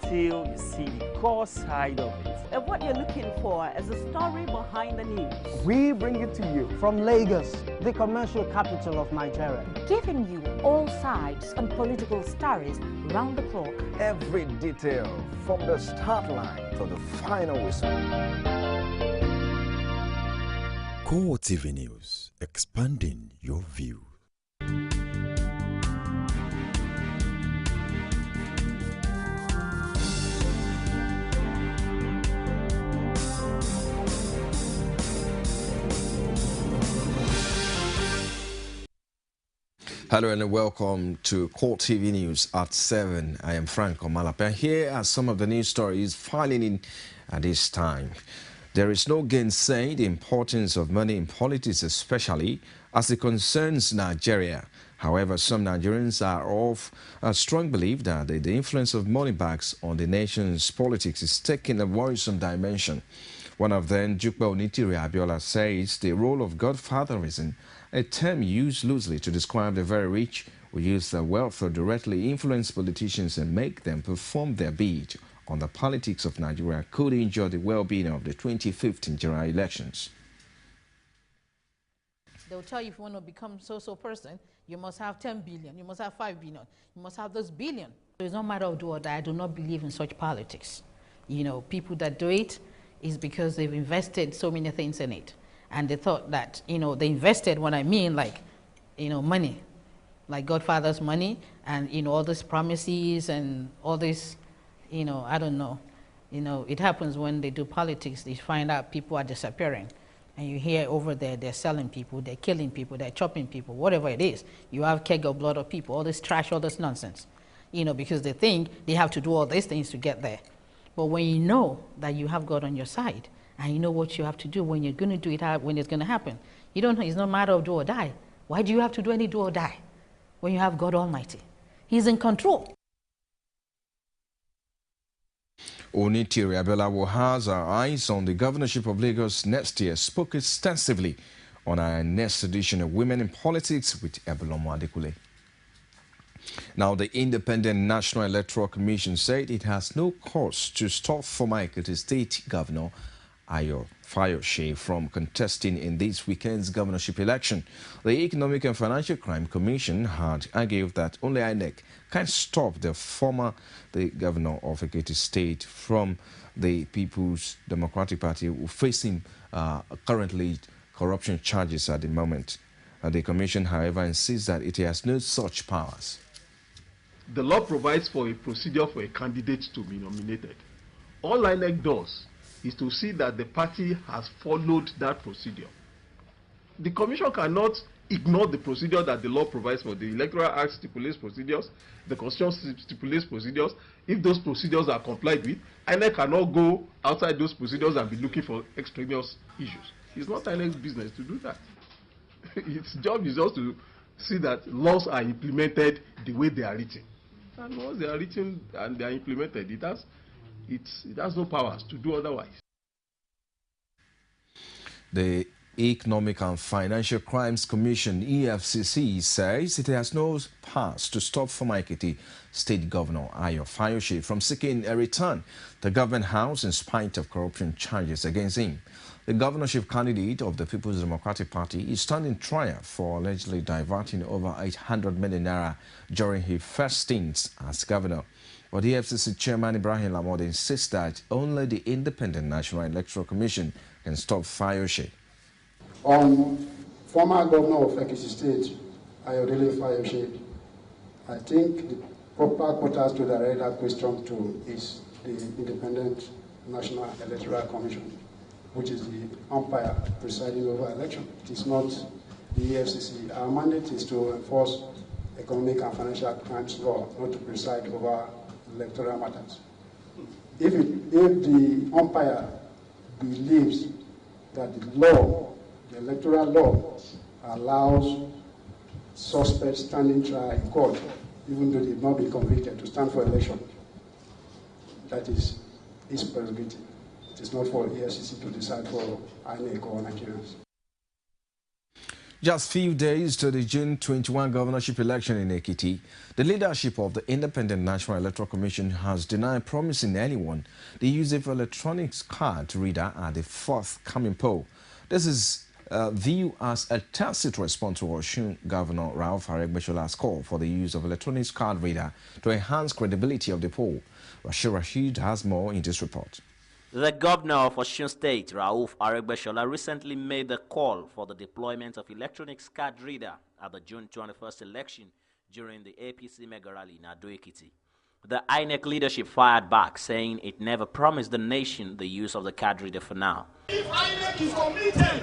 until you see the core side of it. And what you're looking for is the story behind the news. We bring it to you from Lagos, the commercial capital of Nigeria. Giving you all sides and political stories round the clock. Every detail from the start line to the final whistle. CoreTV News, expanding your view. Hello and welcome to CoreTV News at 7. I am Frank Omalapa. Here are some of the news stories filing in at this time. There is no gainsaying the importance of money in politics, especially as it concerns Nigeria. However, some Nigerians are of a strong belief that the influence of money bags on the nation's politics is taking a worrisome dimension. One of them, Jukba Onitiri Abiola, says the role of godfatherism, a term used loosely to describe the very rich who use their wealth to directly influence politicians and make them perform their bid on the politics of Nigeria, could injure the well-being of the 2015 general elections. They'll tell you if you want to become so-so person, you must have 10 billion, you must have 5 billion, you must have this billion. It's not a matter of do or die. I do not believe in such politics. You know, people that do it is because they've invested so many things in it. And they thought that, you know, they invested what I mean, like, you know, money, like Godfather's money, and, you know, all these promises and all this, you know, I don't know. You know, it happens when they do politics, they find out people are disappearing. And you hear over there, they're selling people, they're killing people, they're chopping people, whatever it is. You have keg of blood of people, all this trash, all this nonsense. You know, because they think they have to do all these things to get there. But when you know that you have God on your side, and you know what you have to do when you're going to do it, when it's going to happen. You don't know, it's not a matter of do or die. Why do you have to do any do or die when you have God Almighty? He's in control. Onitiri Abiola, who has our eyes on the governorship of Lagos next year, spoke extensively on our next edition of Women in Politics with Ebelomo Adekule. Now, the Independent National Electoral Commission said it has no cause to stop former Ekiti State Governor Ayo Fayose from contesting in this weekend's governorship election. The Economic and Financial Crime Commission had argued that only INEC can stop the governor of Ekiti State from the People's Democratic Party, who facing currently corruption charges at the moment. The commission, however, insists that it has no such powers. The law provides for a procedure for a candidate to be nominated. All INEC does is to see that the party has followed that procedure. The commission cannot ignore the procedure that the law provides for. The Electoral Act stipulates procedures, the Constitution stipulates procedures. If those procedures are complied with, INEC cannot go outside those procedures and be looking for extraneous issues. It's not INEC's business to do that. Its job is just to see that laws are implemented the way they are written. And once they are written and they are implemented, it has no powers to do otherwise. The Economic and Financial Crimes Commission, EFCC, says it has no powers to stop former Ekiti State Governor Ayo Fayose from seeking a return to government house in spite of corruption charges against him. The governorship candidate of the People's Democratic Party is standing trial for allegedly diverting over 800 million naira during his first stint as governor. But the EFCC chairman Ibrahim Lamode insists that only the Independent National Electoral Commission can stop Fayose. On former governor of Ekiti State, Ayodele Fayose, I think the proper quarters to direct that question to is the Independent National Electoral Commission, which is the umpire presiding over election. It is not the EFCC. Our mandate is to enforce economic and financial crimes law, not to preside over electoral matters. If the umpire believes that the law, the electoral law, allows suspects standing trial in court, even though they've not been convicted, to stand for election, that is his prerogative. It is not for EFCC to decide for INEC or Nigerians. Just few days to the June 21 governorship election in Ekiti, the leadership of the Independent National Electoral Commission has denied promising anyone the use of electronic card reader at the forthcoming poll. This is viewed as a tacit response to Osun Governor Ralph Aregbesolah's call for the use of electronic card reader to enhance credibility of the poll. Rashid has more in this report. The governor of Osun State, Ralph Aregbesolah, recently made the call for the deployment of electronic card reader at the June 21st election during the APC mega rally in Ado-Ekiti. The INEC leadership fired back, saying it never promised the nation the use of the card reader for now. If INEC is committed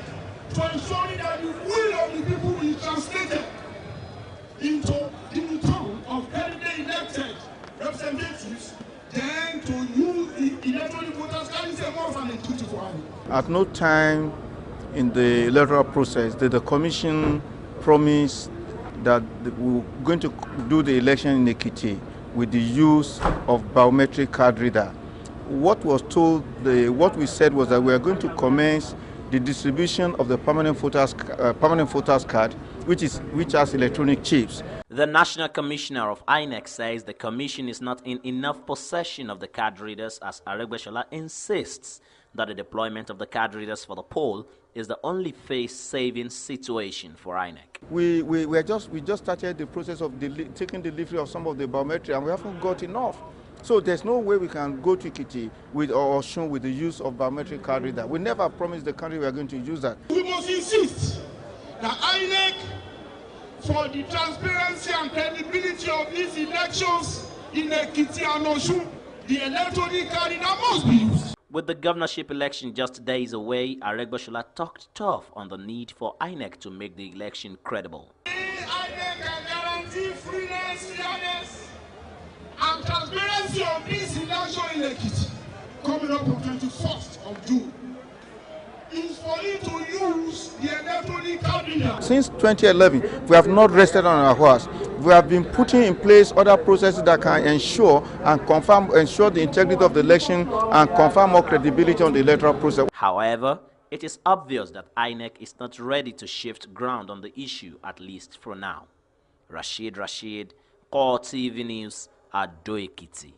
to ensuring that the will of the people is translated into the return of candidate elected representatives, then to use the electronic voters card is a more of an intuitive one. At no time in the electoral process did the commission promise that we were going to do the election in Ekiti with the use of biometric card reader. What was told, what we said was that we are going to commence the distribution of the permanent voters card, which has electronic chips. The National Commissioner of INEC says the commission is not in enough possession of the card readers, as Aregbesolah insists that the deployment of the card readers for the poll is the only face-saving situation for INEC. We just started the process of taking delivery of some of the biometric, and we haven't got enough. So there's no way we can go to Ekiti with Osun with the use of biometric card reader. We never promised the country we are going to use that. We must insist that INEC, for the transparency and credibility of these elections in Ekiti and Osun, the electronic card reader must be used. With the governorship election just days away, Aregbesolah talked tough on the need for INEC to make the election credible. INEC can guarantee freeness, fairness, and transparency of this election in Ekiti coming up on 21st of June. Is for it to use the electronic card reader. Since 2011, we have not rested on our horse. We have been putting in place other processes that can ensure the integrity of the election and confirm more credibility on the electoral process. However, it is obvious that INEC is not ready to shift ground on the issue, at least for now. Rashid, CoreTV News, Ado-Ekiti.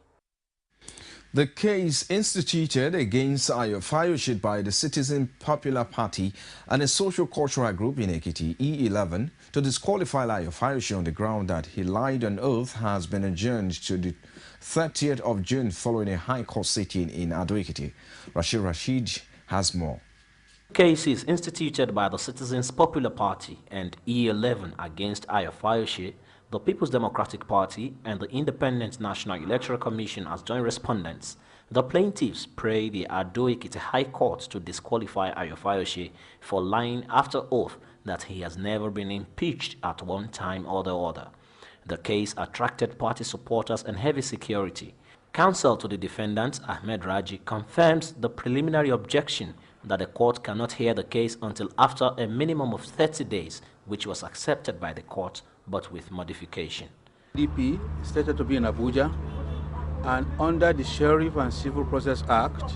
The case instituted against Ayo Fayoshe by the Citizen Popular Party and a social-cultural group in Ekiti, E11, to disqualify Ayo Fayoshe on the ground that he lied on oath has been adjourned to the 30th of June following a High Court sitting in Ado-Ekiti. Rashid has more. Cases instituted by the Citizens Popular Party and E11 against Ayo Fayoshe, the People's Democratic Party, and the Independent National Electoral Commission as joint respondents. The plaintiffs pray the Ado-Ekiti High Court to disqualify Ayo Fayoshe for lying after oath that he has never been impeached at one time or the other. The case attracted party supporters and heavy security. Counsel to the defendant, Ahmed Raji, confirms the preliminary objection that the court cannot hear the case until after a minimum of 30 days, which was accepted by the court, but with modification. DP is stated to be in Abuja, and under the Sheriff and Civil Process Act,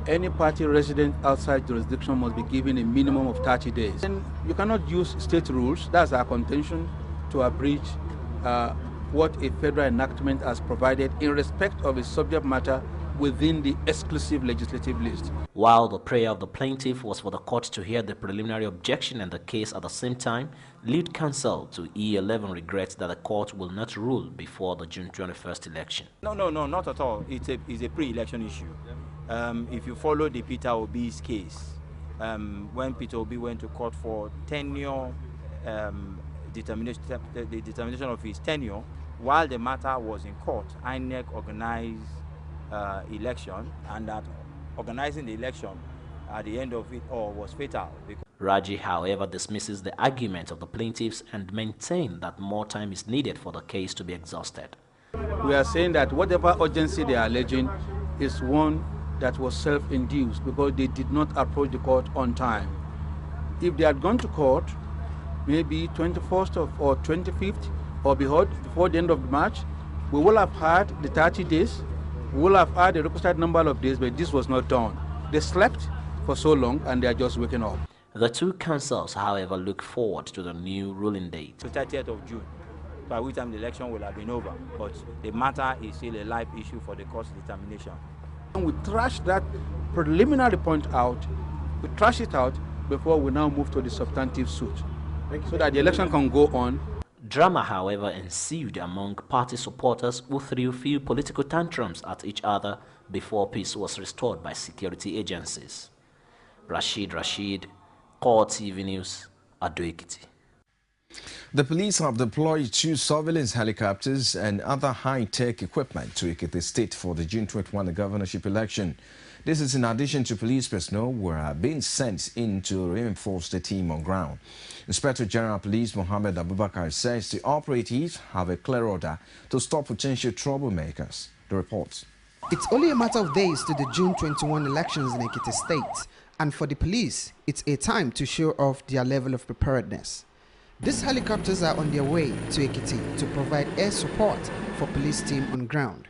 any party resident outside jurisdiction must be given a minimum of 30 days. And you cannot use state rules, that's our contention, to abridge what a federal enactment has provided in respect of a subject matter within the exclusive legislative list. While the prayer of the plaintiff was for the court to hear the preliminary objection and the case at the same time, lead counsel to E11 regrets that the court will not rule before the June 21st election. No, not at all. It's a pre-election issue. If you follow the Peter Obi's case, when Peter Obi went to court for tenure, the determination of his tenure, while the matter was in court, INEC organized election, and that organizing the election at the end of it all was fatal. Raji, however, dismisses the argument of the plaintiffs and maintains that more time is needed for the case to be exhausted. We are saying that whatever urgency they are alleging is one that was self-induced because they did not approach the court on time. If they had gone to court, maybe 21st or 25th or before the end of March, we will have had the 30 days. We will have had a requested number of days, but this was not done. They slept for so long and they are just waking up. The two councils, however, look forward to the new ruling date. The 30th of June, by which time the election will have been over. But the matter is still a live issue for the court's determination. And we trash that preliminary point out, we trash it out before we now move to the substantive suit, so that the election can go on. Drama, however, ensued among party supporters who threw few political tantrums at each other before peace was restored by security agencies. Rashid, CoreTV News, Ado-Ekiti. The police have deployed 2 surveillance helicopters and other high-tech equipment to Ekiti State for the June 21 governorship election. This is in addition to police personnel who are being sent in to reinforce the team on ground. Inspector General Police Mohammed Abubakar says the operatives have a clear order to stop potential troublemakers. The report. It's only a matter of days to the June 21 elections in Ekiti State, and for the police, it's a time to show off their level of preparedness. These helicopters are on their way to Ekiti to provide air support for police team on ground.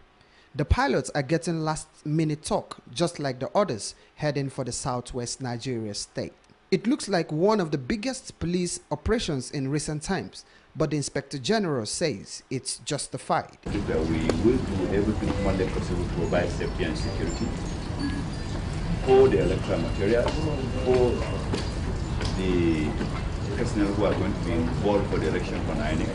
The pilots are getting last-minute talk, just like the others heading for the southwest Nigeria state. It looks like one of the biggest police operations in recent times, but the Inspector General says it's justified. That we will do everything humanly possible to provide safety and security for the electoral material, for the personnel who are going to be involved for the election for INEC,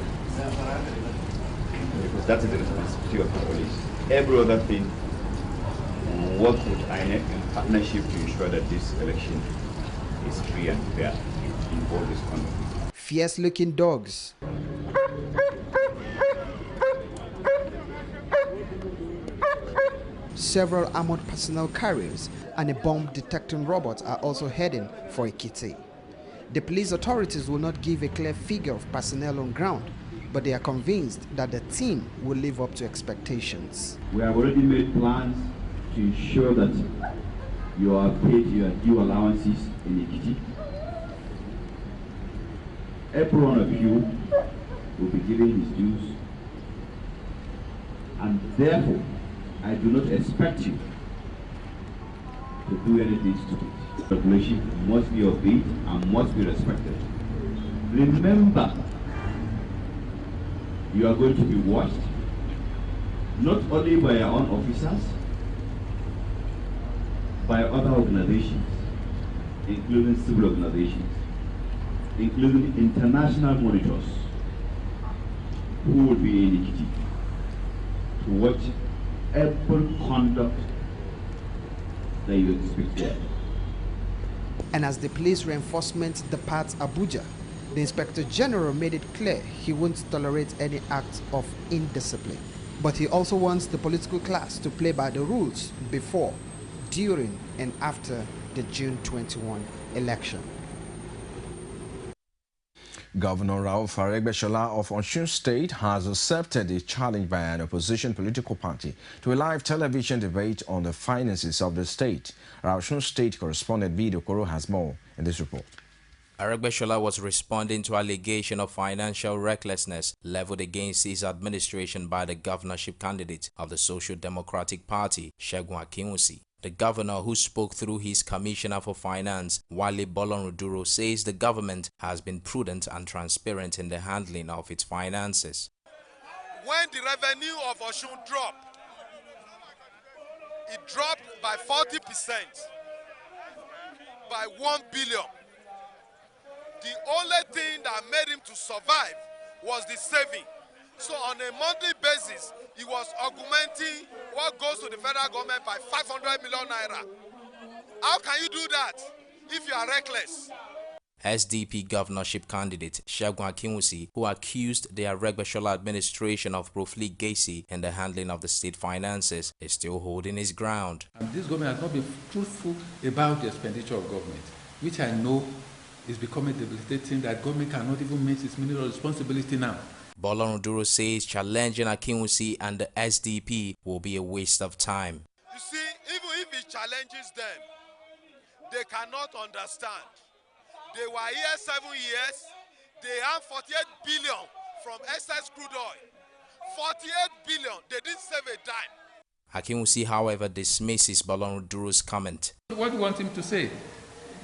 because that is the responsibility of the police. Every other thing, work with INEC in partnership to ensure that this election is free and fair in all this conduct. Fierce-looking dogs, several armored personnel carriers and a bomb-detecting robot are also heading for Ekiti. The police authorities will not give a clear figure of personnel on ground, but they are convinced that the team will live up to expectations. We have already made plans to ensure that you are paid your due allowances in Ekiti. Every one of you will be given his dues, and therefore I do not expect you to do anything stupid. Regulation must be obeyed and must be respected. Remember, you are going to be watched not only by your own officers, by other organizations, including civil organizations, including international monitors who will be in Ekiti to watch every conduct that you expect there. And as the police reinforcement departs Abuja, the Inspector General made it clear he won't tolerate any act of indiscipline. But he also wants the political class to play by the rules before, during, and after the June 21 election. Governor Rauf Aregbesola of Osun State has accepted a challenge by an opposition political party to a live television debate on the finances of the state. Our Osun State correspondent Bido Koro has more in this report. Aregbesola was responding to allegation of financial recklessness leveled against his administration by the governorship candidate of the Social Democratic Party, Segun Akinwusi. The governor, who spoke through his commissioner for finance, Wale Bolonroduro, says the government has been prudent and transparent in the handling of its finances. When the revenue of Osun dropped, it dropped by 40%, by 1 billion. The only thing that made him to survive was the saving. So on a monthly basis, he was augmenting what goes to the federal government by 500 million naira. How can you do that if you are reckless? SDP governorship candidate Segun Akinwusi, who accused the Aregbesola administration of profligacy in the handling of the state finances, is still holding his ground. And this government has not been truthful about the expenditure of government, which I know is becoming debilitating, that government cannot even meet its ministerial responsibility now. Bolonroduro says challenging Akinwusi and the SDP will be a waste of time. You see, even if he challenges them, they cannot understand. They were here 7 years, they have 48 billion from excess crude oil. 48 billion, they didn't save a dime. Akinwusi, however, dismisses Bolonroduro's comment. What do you want him to say?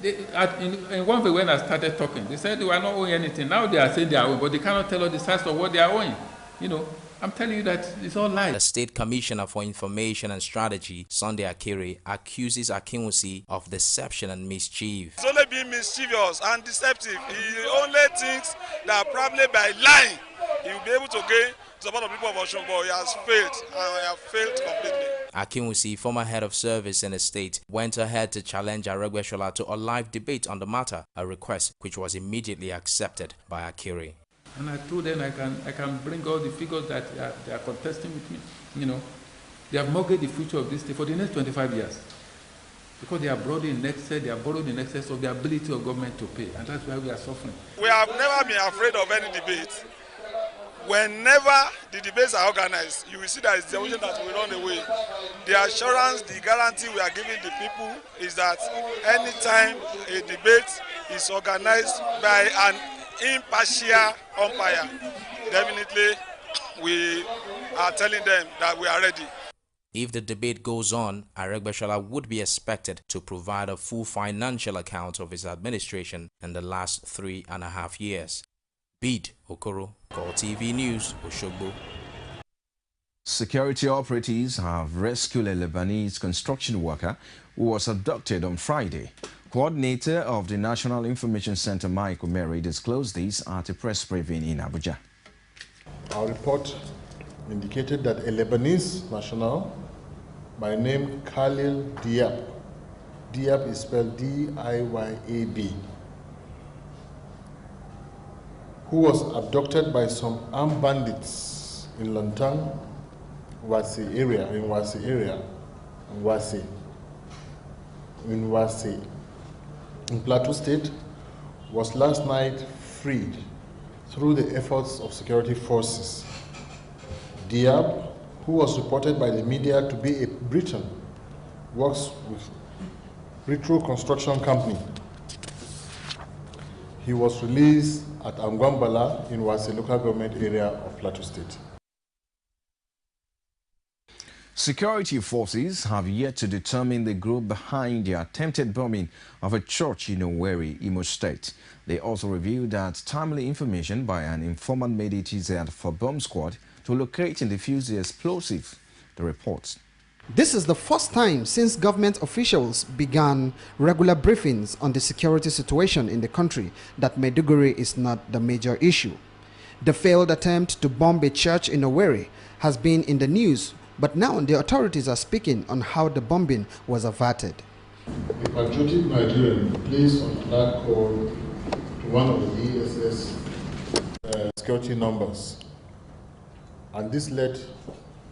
In one way, when I started talking, they said they were not owing anything. Now they are saying they are owing, but they cannot tell us the size of what they are owing. You know, I'm telling you that it's all lies. The State Commissioner for Information and Strategy, Sunday Akere, accuses Akinwusi of deception and mischief. He's only being mischievous and deceptive. He only thinks that probably by lying he will be able to gain support of people of Osun, but he has failed, and he has failed completely. Akinwusi, former head of service in the state, went ahead to challenge Aregbesola to a live debate on the matter, a request which was immediately accepted by Akere. And I told them I can bring all the figures that they are contesting with me. You know, they have mortgaged the future of this state for the next 25 years. Because they are borrowed in excess of the ability of government to pay. And that's why we are suffering. We have never been afraid of any debate. Whenever the debates are organized, you will see that it's the illusion that we run away. The assurance, the guarantee we are giving the people is that anytime a debate is organized by an impartial umpire, definitely we are telling them that we are ready. If the debate goes on, Aregbesola would be expected to provide a full financial account of his administration in the last 3.5 years. Bid Okoro, CoreTV News, Oshogbo. Security operatives have rescued a Lebanese construction worker who was abducted on Friday. Coordinator of the National Information Center, Mike Omeri, disclosed this at a press briefing in Abuja. Our report indicated that a Lebanese national by name Khalil Diab, Diab is spelled D-I-Y-A-B, who was abducted by some armed bandits in Lantang, Wasi area, in Plateau State, was last night freed through the efforts of security forces. Diab, who was reported by the media to be a Briton, works with Retro Construction Company. He was released at Angwambala in Wasi local government area of Plateau State. Security forces have yet to determine the group behind the attempted bombing of a church in Owerri, Imo State. They also revealed that timely information by an informant made it easier for bomb squad to locate and defuse the explosive. The reports. This is the first time since government officials began regular briefings on the security situation in the country that Maiduguri is not the major issue. The failed attempt to bomb a church in Owerri has been in the news, but now the authorities are speaking on how the bombing was averted. A patriotic Nigerian placed on alert call to one of the ESS security numbers, and this led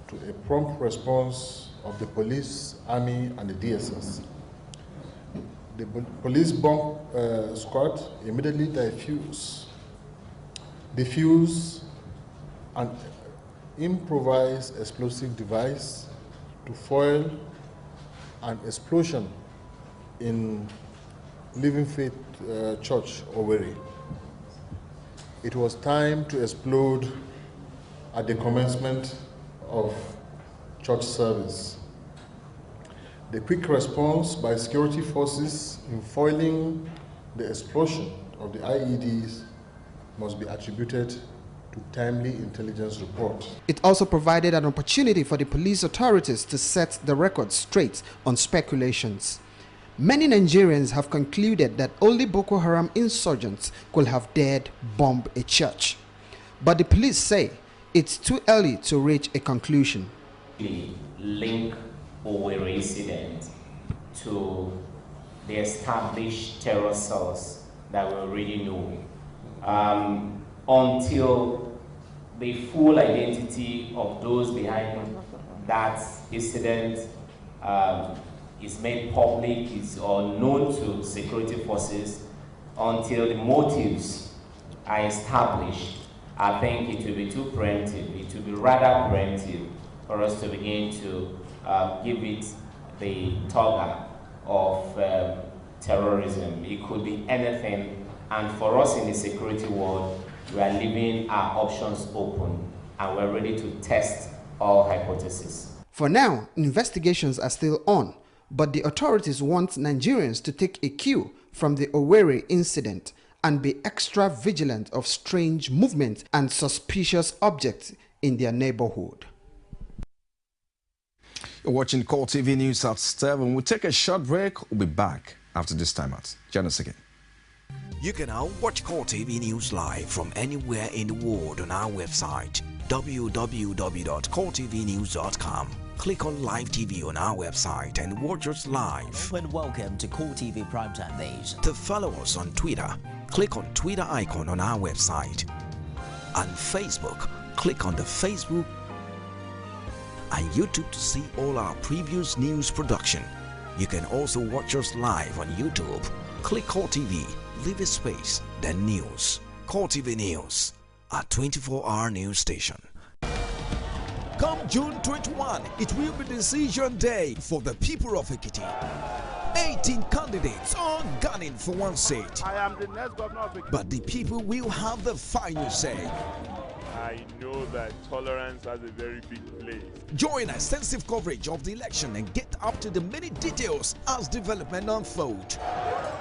to a prompt response of the police, army, and the DSS. The police bomb squad immediately defused an improvised explosive device to foil an explosion in Living Faith Church, Owerri. It was time to explode at the commencement of church service. The quick response by security forces in foiling the explosion of the IEDs must be attributed to timely intelligence report. It also provided an opportunity for the police authorities to set the record straight on speculations. Many Nigerians have concluded that only Boko Haram insurgents could have dared bomb a church. But the police say it's too early to reach a conclusion. Link Owerri incident to the established terror cells that we already know. Until the full identity of those behind that incident is made public, or known to security forces, until the motives are established, I think it will be too preemptive. It will be rather preemptive for us to begin to give it the toga of terrorism. It could be anything, and for us in the security world, we are leaving our options open, and we're ready to test all hypotheses. For now, investigations are still on, but the authorities want Nigerians to take a cue from the Owerri incident and be extra vigilant of strange movements and suspicious objects in their neighborhood. You're watching CoreTV News at 7. We'll take a short break. We'll be back after this time out. Join us again. You can now watch CoreTV News live from anywhere in the world on our website, www.coretvnews.com. Click on Live TV on our website and watch us live. And welcome to CoreTV Primetime Days. To follow us on Twitter, click on Twitter icon on our website. On Facebook, click on the Facebook and YouTube to see all our previous news production. You can also watch us live on YouTube. Click CoreTV, leave a space, then News. CoreTV News, a 24-hour news station. Come June 21, it will be decision day for the people of Ekiti. 18 candidates are gunning for one seat. I am the next governor of Ekiti. But the people will have the final say. I know that tolerance has a very big place. Join extensive coverage of the election and get up to the many details as development unfolds.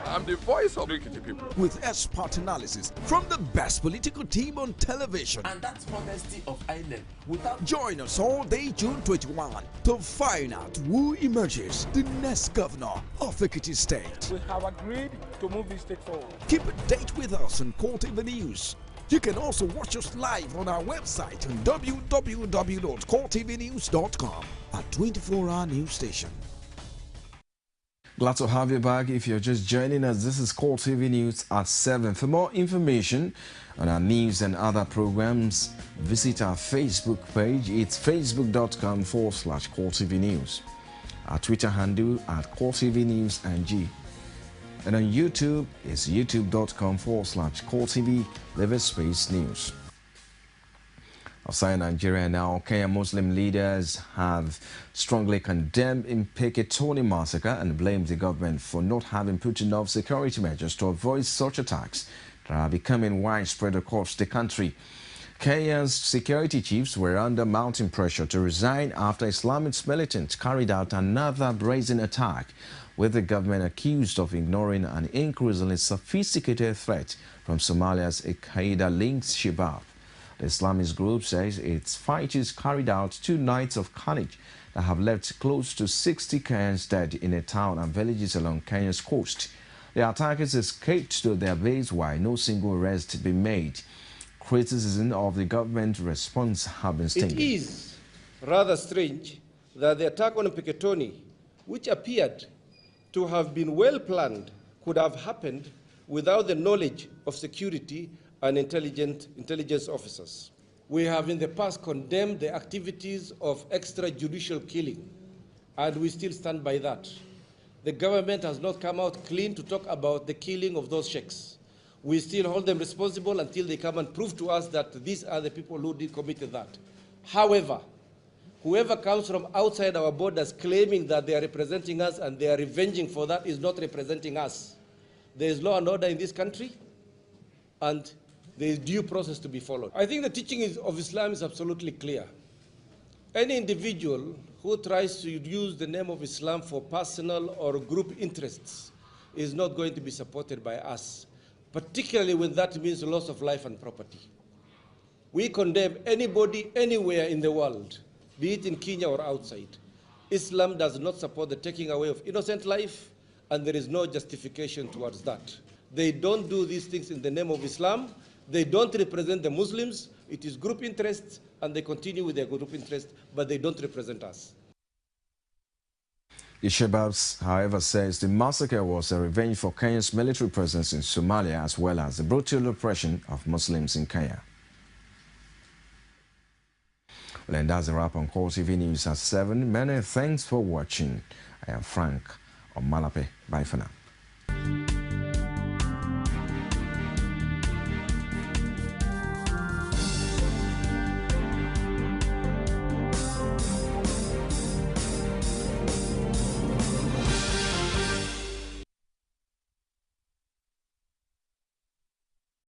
I'm the voice of the Ekiti people. With expert analysis from the best political team on television. And that's honesty of island. Join us all day June 21 to find out who emerges the next governor of Ekiti State. We have agreed to move this state forward. Keep a date with us on CoreTV News. You can also watch us live on our website on www.coretvnews.com, a 24-hour news station. Glad to have you back. If you're just joining us, this is CoreTV News at 7. For more information on our news and other programs, visit our Facebook page. It's facebook.com/CoreTV News. Our Twitter handle at CoreTV News NG. And on YouTube, it's youtube.com/CoreTV Space News. Outside Nigeria now, Kenya Muslim leaders have strongly condemned Mpeketoni massacre and blamed the government for not having put enough security measures to avoid such attacks that are becoming widespread across the country. Kenya's security chiefs were under mounting pressure to resign after Islamist militants carried out another brazen attack, with the government accused of ignoring an increasingly sophisticated threat from Somalia's Al-Qaeda-linked Shabab. The Islamist group says its fighters carried out 2 nights of carnage that have left close to 60 Kenyans dead in a town and villages along Kenya's coast. The attackers escaped to their base while no single arrest had been made. Criticism of the government response have been stinging. It is rather strange that the attack on Mpeketoni, which appeared to have been well planned, could have happened without the knowledge of security and intelligence officers. We have in the past condemned the activities of extrajudicial killing, and we still stand by that. The government has not come out clean to talk about the killing of those sheikhs. We still hold them responsible until they come and prove to us that these are the people who did commit that. However, whoever comes from outside our borders claiming that they are representing us and they are revenging for that is not representing us. There is law and order in this country, and there is due process to be followed. I think the teaching of Islam is absolutely clear. Any individual who tries to use the name of Islam for personal or group interests is not going to be supported by us, particularly when that means loss of life and property. We condemn anybody anywhere in the world, be it in Kenya or outside. Islam does not support the taking away of innocent life, and there is no justification towards that. They don't do these things in the name of Islam. They don't represent the Muslims. It is group interests, and they continue with their group interests, but they don't represent us. The Shababs, however, says the massacre was a revenge for Kenya's military presence in Somalia, as well as the brutal oppression of Muslims in Kenya. Well, and that's a wrap on CoreTV News at 7. Many thanks for watching. I am Frank Omalape. Bye for now.